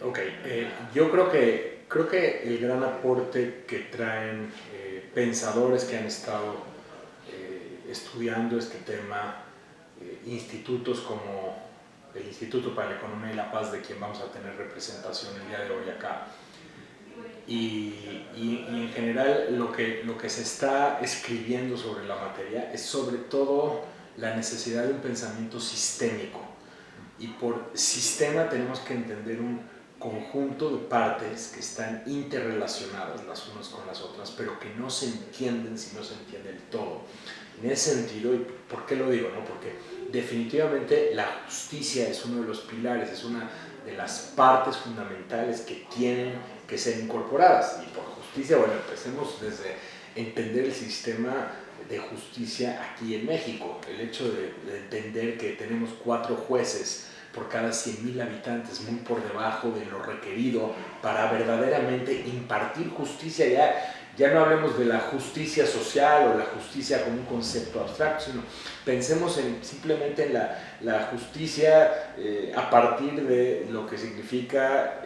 Ok, yo creo que el gran aporte que traen pensadores que han estado estudiando este tema, institutos como el Instituto para la Economía y la Paz, de quien vamos a tener representación el día de hoy acá, y en general lo que se está escribiendo sobre la materia es sobre todo la necesidad de un pensamiento sistémico. Y por sistema tenemos que entender un conjunto de partes que están interrelacionadas las unas con las otras, pero que no se entienden si no se entiende el todo. En ese sentido, ¿y por qué lo digo? ¿No? Porque definitivamente la justicia es uno de los pilares, es una de las partes fundamentales que tienen que ser incorporadas. Y por justicia, bueno, empecemos desde entender el sistema de justicia aquí en México. El hecho de entender que tenemos 4 jueces por cada 100,000 habitantes, muy por debajo de lo requerido para verdaderamente impartir justicia. Ya no hablemos de la justicia social o la justicia como un concepto abstracto, sino pensemos simplemente en la justicia a partir de lo que significa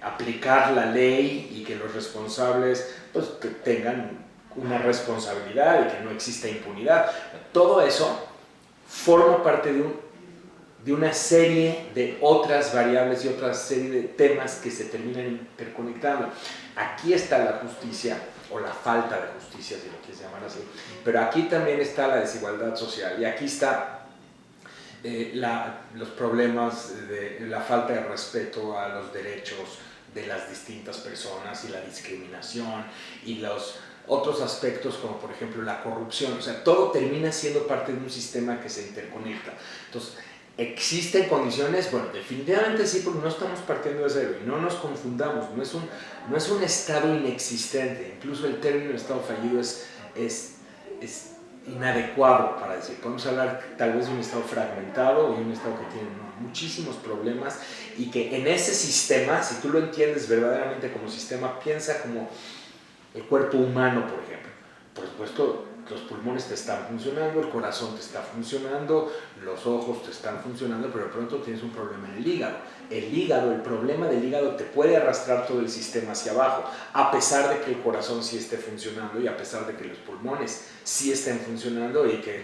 aplicar la ley y que los responsables pues, tengan una responsabilidad y que no exista impunidad. Todo eso forma parte de una serie de otras variables y otra serie de temas que se terminan interconectando. Aquí está la justicia, o la falta de justicia, si lo quieres llamar así, pero aquí también está la desigualdad social, y aquí está los problemas de la falta de respeto a los derechos de las distintas personas y la discriminación y los otros aspectos como por ejemplo la corrupción. O sea, todo termina siendo parte de un sistema que se interconecta. Entonces, ¿existen condiciones? Bueno, definitivamente sí, porque no estamos partiendo de cero y no nos confundamos, no es un estado inexistente. Incluso el término estado fallido es inadecuado para decir. Podemos hablar tal vez de un estado fragmentado y un estado que tiene muchísimos problemas y que en ese sistema, si tú lo entiendes verdaderamente como sistema, piensa como el cuerpo humano, por ejemplo. Por supuesto, los pulmones te están funcionando, el corazón te está funcionando, los ojos te están funcionando, pero de pronto tienes un problema en el hígado. El problema del hígado te puede arrastrar todo el sistema hacia abajo, a pesar de que el corazón sí esté funcionando y a pesar de que los pulmones sí estén funcionando y que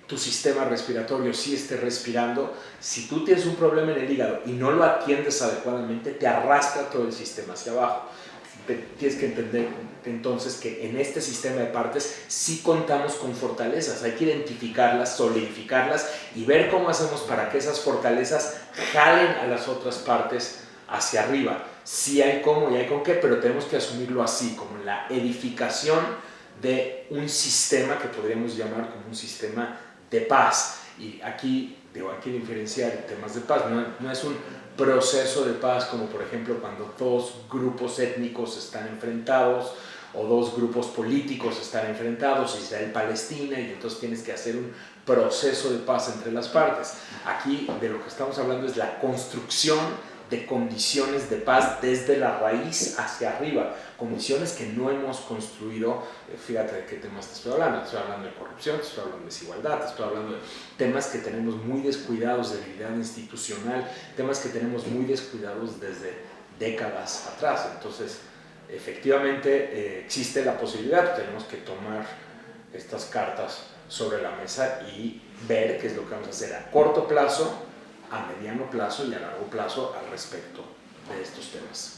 tu sistema respiratorio sí esté respirando. Si tú tienes un problema en el hígado y no lo atiendes adecuadamente, te arrastra todo el sistema hacia abajo. Tienes que entender entonces que en este sistema de partes sí contamos con fortalezas, hay que identificarlas, solidificarlas y ver cómo hacemos para que esas fortalezas jalen a las otras partes hacia arriba. Sí hay cómo y hay con qué, pero tenemos que asumirlo así, como la edificación de un sistema que podríamos llamar como un sistema de paz. Y aquí hay que diferenciar temas de paz, no es un proceso de paz como por ejemplo cuando dos grupos étnicos están enfrentados o dos grupos políticos están enfrentados, Israel-Palestina, y entonces tienes que hacer un proceso de paz entre las partes. Aquí de lo que estamos hablando es la construcción de condiciones de paz desde la raíz hacia arriba, condiciones que no hemos construido. Fíjate de qué temas te estoy hablando de corrupción, te estoy hablando de desigualdad, te estoy hablando de temas que tenemos muy descuidados de habilidad institucional, temas que tenemos muy descuidados desde décadas atrás. Entonces, efectivamente existe la posibilidad, tenemos que tomar estas cartas sobre la mesa y ver qué es lo que vamos a hacer a corto plazo, a mediano plazo y a largo plazo al respecto de estos temas.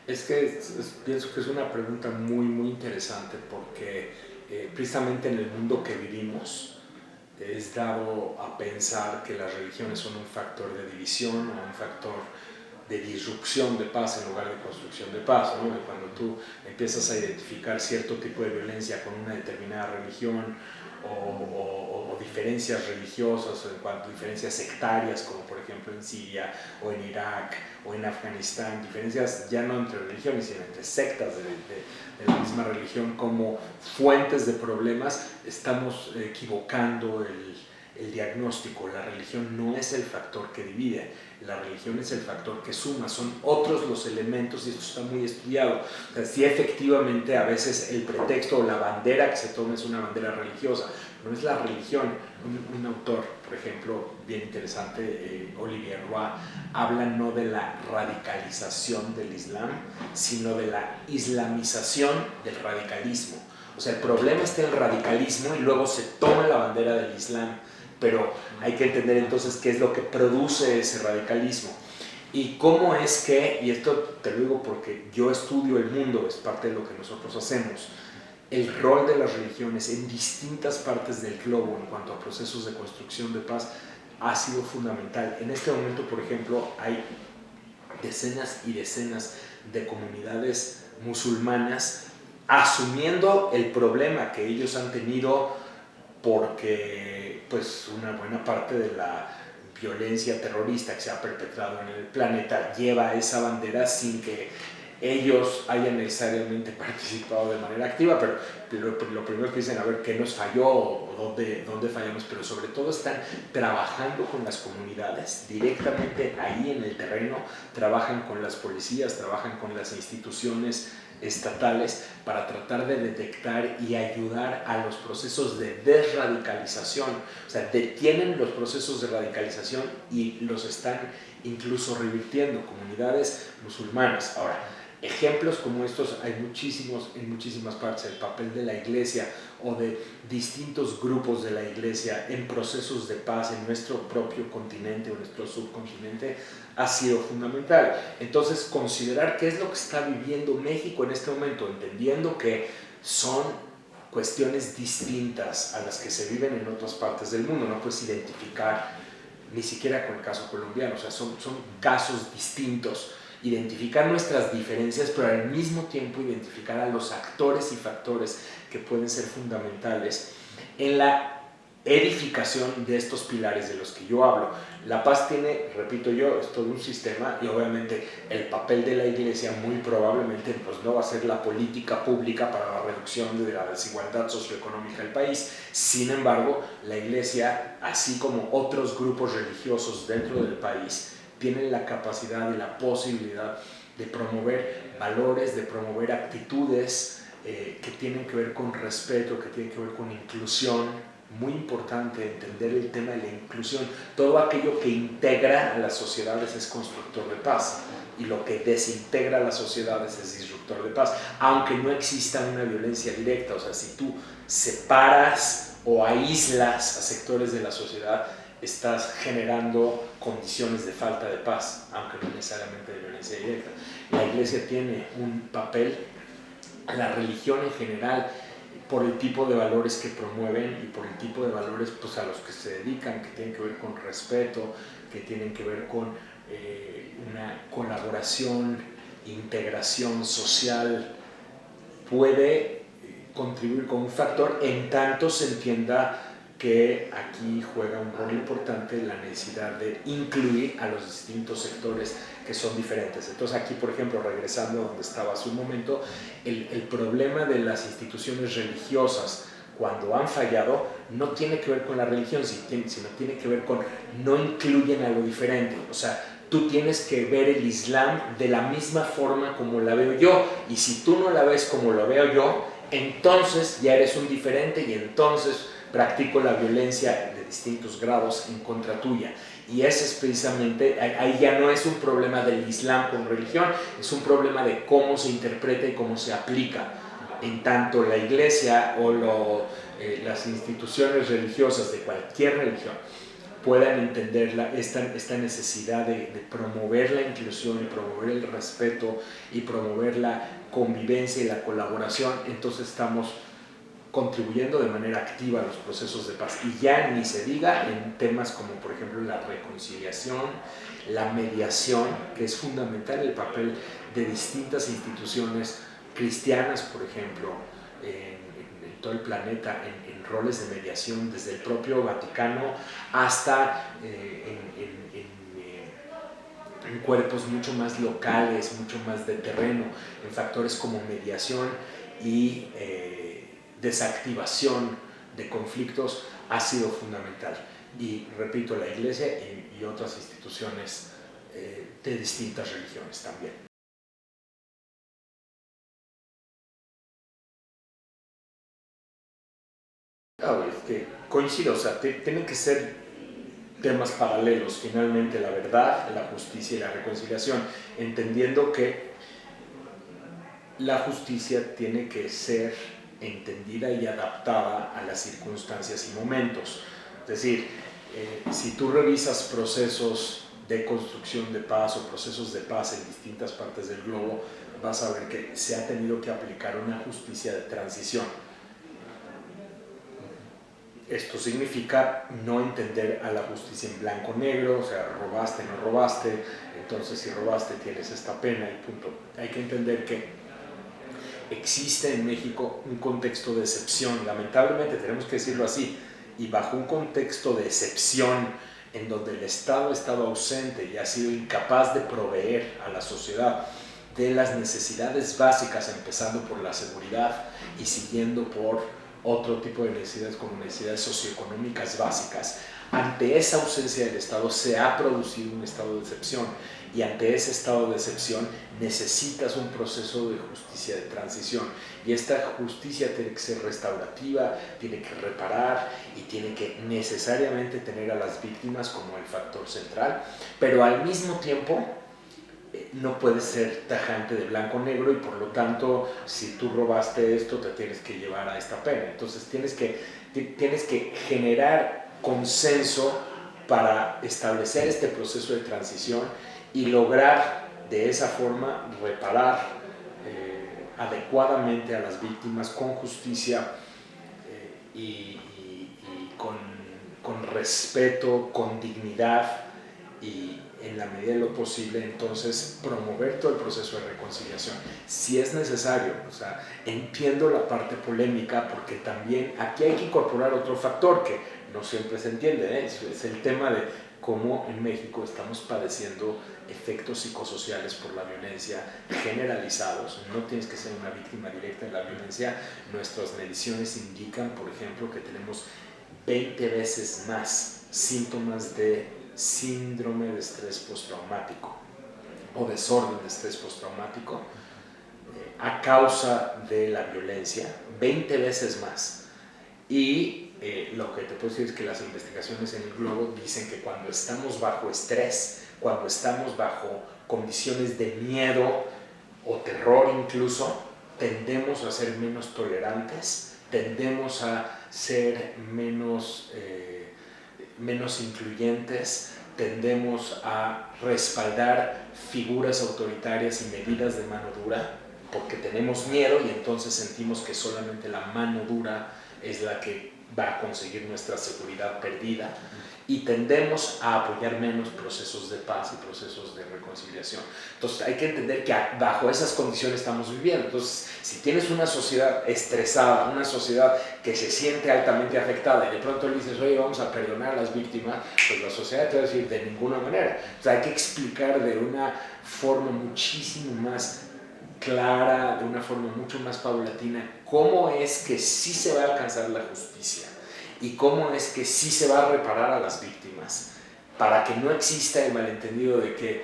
Es que pienso que es una pregunta muy interesante porque precisamente en el mundo que vivimos es dado a pensar que las religiones son un factor de división o un factor de disrupción de paz en lugar de construcción de paz, ¿no? Cuando tú empiezas a identificar cierto tipo de violencia con una determinada religión o diferencias religiosas o en cuanto a diferencias sectarias, como por ejemplo en Siria o en Irak o en Afganistán, diferencias ya no entre religiones, sino entre sectas de la misma religión como fuentes de problemas, estamos equivocando el diagnóstico. La religión no es el factor que divide, la religión es el factor que suma, son otros los elementos y esto está muy estudiado. O sea, sí, efectivamente a veces el pretexto o la bandera que se toma es una bandera religiosa, no es la religión. Un autor, por ejemplo, bien interesante, Olivier Roy, habla no de la radicalización del Islam, sino de la islamización del radicalismo. O sea, el problema está en el radicalismo y luego se toma la bandera del Islam, pero hay que entender entonces qué es lo que produce ese radicalismo. Y cómo es que, y esto te lo digo porque yo estudio el mundo, es parte de lo que nosotros hacemos, el rol de las religiones en distintas partes del globo en cuanto a procesos de construcción de paz ha sido fundamental. En este momento, por ejemplo, hay decenas y decenas de comunidades musulmanas asumiendo el problema que ellos han tenido porque pues una buena parte de la violencia terrorista que se ha perpetrado en el planeta lleva esa bandera sin que ellos hayan necesariamente participado de manera activa, pero lo primero que dicen, a ver, ¿qué nos falló o dónde fallamos? Pero sobre todo están trabajando con las comunidades, directamente ahí en el terreno, trabajan con las policías, trabajan con las instituciones estatales para tratar de detectar y ayudar a los procesos de desradicalización. O sea, detienen los procesos de radicalización y los están incluso revirtiendo, comunidades musulmanas. Ahora, ejemplos como estos hay muchísimos en muchísimas partes. El papel de la iglesia o de distintos grupos de la iglesia en procesos de paz en nuestro propio continente o nuestro subcontinente ha sido fundamental. Entonces, considerar qué es lo que está viviendo México en este momento, entendiendo que son cuestiones distintas a las que se viven en otras partes del mundo. No puedes identificar ni siquiera con el caso colombiano, o sea, son casos distintos. Identificar nuestras diferencias, pero al mismo tiempo identificar a los actores y factores que pueden ser fundamentales en la edificación de estos pilares de los que yo hablo. La paz tiene, repito yo, es todo un sistema y obviamente el papel de la iglesia muy probablemente pues no va a ser la política pública para la reducción de la desigualdad socioeconómica del país. Sin embargo, la iglesia, así como otros grupos religiosos dentro del país, tienen la capacidad y la posibilidad de promover valores, de promover actitudes que tienen que ver con respeto, que tienen que ver con inclusión. Muy importante entender el tema de la inclusión. Todo aquello que integra a las sociedades es constructor de paz y lo que desintegra a las sociedades es disruptor de paz, aunque no exista una violencia directa. O sea, si tú separas o aíslas a sectores de la sociedad, estás generando condiciones de falta de paz, aunque no necesariamente de violencia directa. La iglesia tiene un papel, la religión en general, por el tipo de valores que promueven y por el tipo de valores pues, a los que se dedican, que tienen que ver con respeto, que tienen que ver con una colaboración, integración social, puede contribuir como un factor en tanto se entienda que aquí juega un rol importante la necesidad de incluir a los distintos sectores que son diferentes. Entonces aquí, por ejemplo, regresando a donde estaba hace un momento, el problema de las instituciones religiosas cuando han fallado no tiene que ver con la religión, sino tiene que ver con no incluyen a lo diferente. O sea, tú tienes que ver el Islam de la misma forma como la veo yo, y si tú no la ves como lo veo yo, entonces ya eres un diferente y entonces practico la violencia de distintos grados en contra tuya. Y ese es precisamente, ahí ya no es un problema del Islam con religión, es un problema de cómo se interpreta y cómo se aplica. En tanto la iglesia o las instituciones religiosas de cualquier religión puedan entender esta necesidad de promover la inclusión y promover el respeto y promover la convivencia y la colaboración, entonces estamos contribuyendo de manera activa a los procesos de paz. Y ya ni se diga en temas como, por ejemplo, la reconciliación, la mediación, que es fundamental el papel de distintas instituciones cristianas, por ejemplo, en todo el planeta, en roles de mediación, desde el propio Vaticano hasta en cuerpos mucho más locales, mucho más de terreno, en factores como mediación y desactivación de conflictos ha sido fundamental. Y repito, la Iglesia y otras instituciones de distintas religiones también. Es que coincido, o sea, tienen que ser temas paralelos, finalmente la verdad, la justicia y la reconciliación, entendiendo que la justicia tiene que ser entendida y adaptada a las circunstancias y momentos. Es decir, si tú revisas procesos de construcción de paz o procesos de paz en distintas partes del globo, vas a ver que se ha tenido que aplicar una justicia de transición. Esto significa no entender a la justicia en blanco-negro, o sea, robaste, no robaste, entonces si robaste tienes esta pena y punto. Hay que entender que existe en México un contexto de excepción, lamentablemente tenemos que decirlo así, y bajo un contexto de excepción en donde el Estado ha estado ausente y ha sido incapaz de proveer a la sociedad de las necesidades básicas, empezando por la seguridad y siguiendo por otro tipo de necesidades como necesidades socioeconómicas básicas. Ante esa ausencia del Estado se ha producido un estado de excepción y ante ese estado de excepción necesitas un proceso de justicia de transición y esta justicia tiene que ser restaurativa, tiene que reparar y tiene que necesariamente tener a las víctimas como el factor central, pero al mismo tiempo no puedes ser tajante de blanco-negro y por lo tanto si tú robaste esto te tienes que llevar a esta pena. Entonces tienes que generar consenso para establecer este proceso de transición y lograr de esa forma reparar adecuadamente a las víctimas con justicia y con respeto, con dignidad y en la medida de lo posible entonces promover todo el proceso de reconciliación si es necesario. O sea, entiendo la parte polémica porque también aquí hay que incorporar otro factor que no siempre se entiende, es el tema de cómo en México estamos padeciendo efectos psicosociales por la violencia generalizados. No tienes que ser una víctima directa de la violencia. Nuestras mediciones indican, por ejemplo, que tenemos 20 veces más síntomas de síndrome de estrés postraumático o desorden de estrés postraumático a causa de la violencia, 20 veces más. Y lo que te puedo decir es que las investigaciones en el globo dicen que cuando estamos bajo estrés, cuando estamos bajo condiciones de miedo o terror incluso, tendemos a ser menos tolerantes, tendemos a ser menos incluyentes, tendemos a respaldar figuras autoritarias y medidas de mano dura porque tenemos miedo y entonces sentimos que solamente la mano dura es la que va a conseguir nuestra seguridad perdida y tendemos a apoyar menos procesos de paz y procesos de reconciliación. Entonces hay que entender que bajo esas condiciones estamos viviendo. Entonces, si tienes una sociedad estresada, una sociedad que se siente altamente afectada y de pronto le dices, oye, vamos a perdonar a las víctimas, pues la sociedad te va a decir, de ninguna manera. O sea, hay que explicar de una forma muchísimo más clara, de una forma mucho más paulatina, cómo es que sí se va a alcanzar la justicia y cómo es que sí se va a reparar a las víctimas, para que no exista el malentendido de que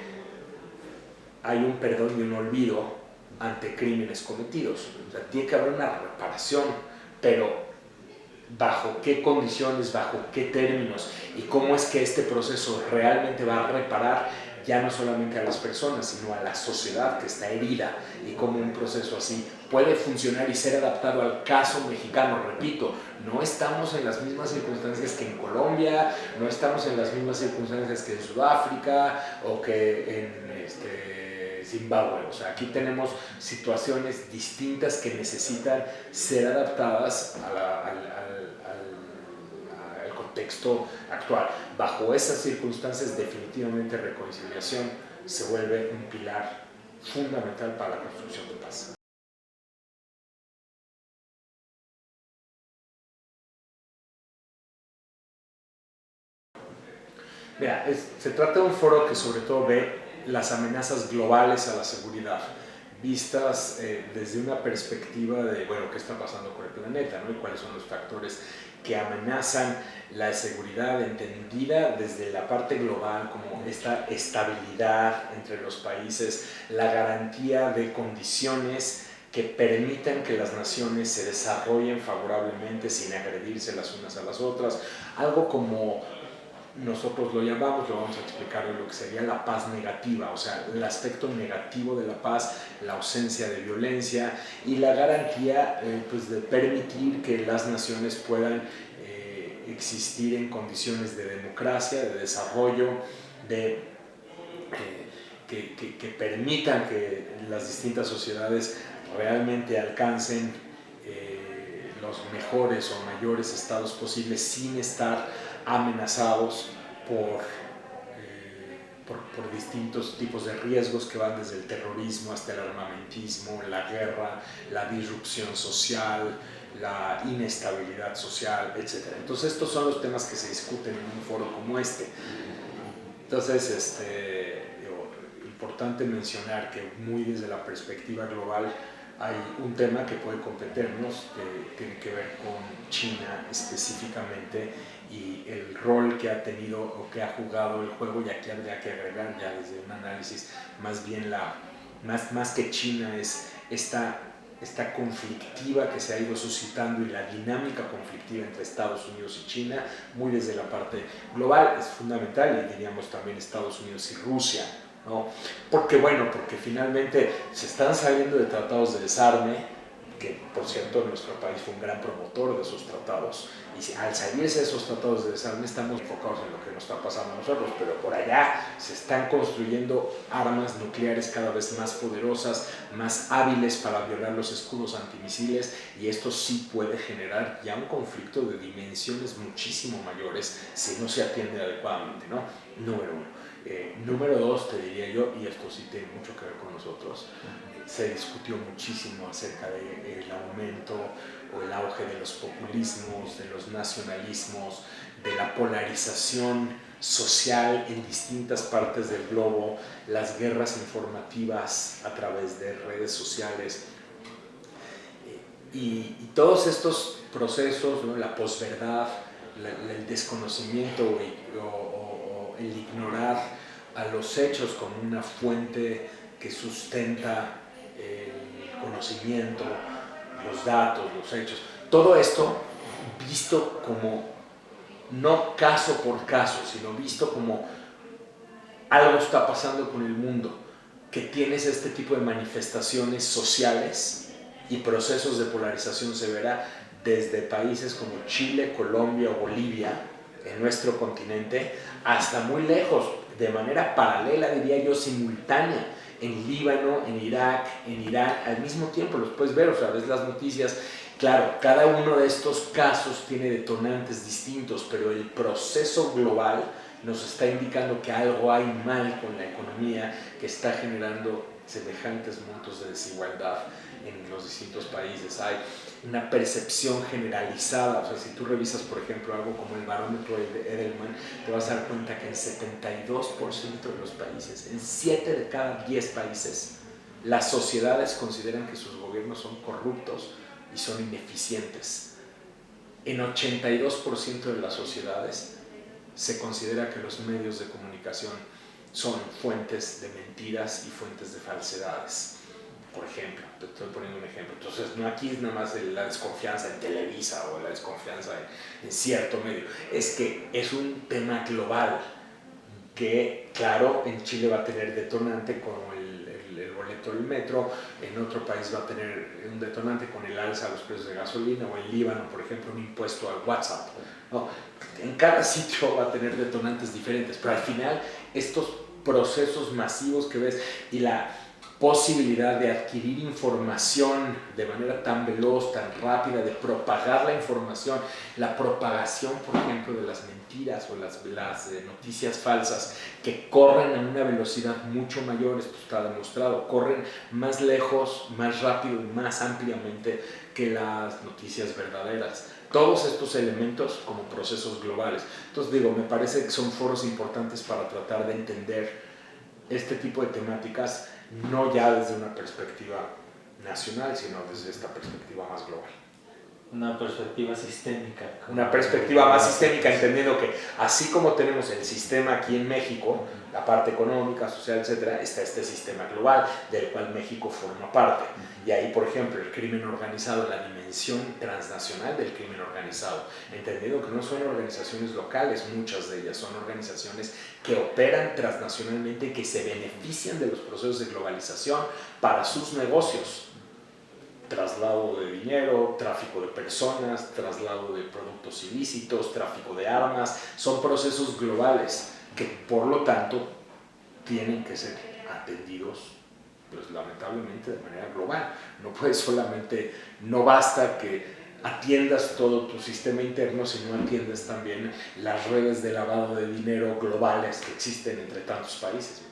hay un perdón y un olvido ante crímenes cometidos. O sea, tiene que haber una reparación, pero bajo qué condiciones, bajo qué términos y cómo es que este proceso realmente va a reparar ya no solamente a las personas, sino a la sociedad que está herida y cómo un proceso así puede funcionar y ser adaptado al caso mexicano. Repito, no estamos en las mismas circunstancias que en Colombia, no estamos en las mismas circunstancias que en Sudáfrica o que en Zimbabue. O sea, aquí tenemos situaciones distintas que necesitan ser adaptadas al contexto actual. Bajo esas circunstancias, definitivamente reconciliación se vuelve un pilar fundamental para la construcción de paz. Mira, se trata de un foro que sobre todo ve las amenazas globales a la seguridad, vistas desde una perspectiva de, bueno, qué está pasando con el planeta, ¿no? Y cuáles son los factores que amenazan la seguridad, entendida desde la parte global como esta estabilidad entre los países, la garantía de condiciones que permitan que las naciones se desarrollen favorablemente sin agredirse las unas a las otras, algo como nosotros lo llamamos, lo vamos a explicar hoy, lo que sería la paz negativa, o sea, el aspecto negativo de la paz, la ausencia de violencia y la garantía pues de permitir que las naciones puedan existir en condiciones de democracia, de desarrollo, de que permitan que las distintas sociedades realmente alcancen los mejores o mayores estados posibles sin estar amenazados por distintos tipos de riesgos que van desde el terrorismo hasta el armamentismo, la guerra, la disrupción social, la inestabilidad social, etc. Entonces estos son los temas que se discuten en un foro como este. Entonces, importante mencionar que muy desde la perspectiva global hay un tema que puede competirnos, que tiene que ver con China específicamente y el rol que ha tenido o que ha jugado el juego, y aquí habría que agregar ya desde un análisis más bien más que China es esta conflictiva que se ha ido suscitando y la dinámica conflictiva entre Estados Unidos y China, muy desde la parte global, es fundamental, y diríamos también Estados Unidos y Rusia, ¿no? Porque finalmente se están saliendo de tratados de desarme, que por cierto nuestro país fue un gran promotor de esos tratados, y al salirse de esos tratados de desarme estamos enfocados en lo que nos está pasando a nosotros, pero por allá se están construyendo armas nucleares cada vez más poderosas, más hábiles para violar los escudos antimisiles, y esto sí puede generar ya un conflicto de dimensiones muchísimo mayores si no se atiende adecuadamente, ¿no? Número uno. Número dos, te diría yo, y esto sí tiene mucho que ver con nosotros, se discutió muchísimo acerca del aumento o el auge de los populismos, de los nacionalismos, de la polarización social en distintas partes del globo, las guerras informativas a través de redes sociales, y todos estos procesos, ¿no? La posverdad, el desconocimiento o el ignorar a los hechos como una fuente que sustenta el conocimiento, los datos, los hechos, todo esto visto como no caso por caso, sino visto como algo está pasando con el mundo, que tienes este tipo de manifestaciones sociales y procesos de polarización severa desde países como Chile, Colombia o Bolivia, en nuestro continente, hasta muy lejos, de manera paralela, diría yo, simultánea, en Líbano, en Irak, en Irán, al mismo tiempo, los puedes ver, o sea, ves las noticias. Claro, cada uno de estos casos tiene detonantes distintos, pero el proceso global nos está indicando que algo hay mal con la economía, que está generando semejantes montos de desigualdad en los distintos países. Hay una percepción generalizada, o sea, si tú revisas, por ejemplo, algo como el barómetro de Edelman, te vas a dar cuenta que en 72% de los países, en 7 de cada 10 países, las sociedades consideran que sus gobiernos son corruptos y son ineficientes. En 82% de las sociedades se considera que los medios de comunicación son fuentes de mentiras y fuentes de falsedades. Por ejemplo, te estoy poniendo un ejemplo. Entonces, no aquí es nada más la desconfianza en Televisa o la desconfianza en cierto medio. Es que es un tema global que, claro, en Chile va a tener detonante como el boleto del metro, en otro país va a tener un detonante con el alza de los precios de gasolina, o en Líbano, por ejemplo, un impuesto al WhatsApp, ¿no? En cada sitio va a tener detonantes diferentes, pero al final estos procesos masivos que ves y la posibilidad de adquirir información de manera tan veloz, tan rápida, de propagar la información, la propagación, por ejemplo, de las mentiras o las noticias falsas que corren a una velocidad mucho mayor, esto está demostrado, corren más lejos, más rápido y más ampliamente que las noticias verdaderas. Todos estos elementos como procesos globales. Entonces digo, me parece que son foros importantes para tratar de entender este tipo de temáticas, no ya desde una perspectiva nacional, sino desde esta perspectiva más global. Una perspectiva sistémica. Una perspectiva más sistémica, entendiendo que así como tenemos el sistema aquí en México, la parte económica, social, etcétera, está este sistema global del cual México forma parte. Y ahí, por ejemplo, el crimen organizado, la dimensión transnacional del crimen organizado, entendiendo que no son organizaciones locales, muchas de ellas son organizaciones que operan transnacionalmente, que se benefician de los procesos de globalización para sus negocios. Traslado de dinero, tráfico de personas, traslado de productos ilícitos, tráfico de armas, son procesos globales que por lo tanto tienen que ser atendidos, pues lamentablemente de manera global. No puedes solamente, no basta que atiendas todo tu sistema interno, sino atiendas también las redes de lavado de dinero globales que existen entre tantos países.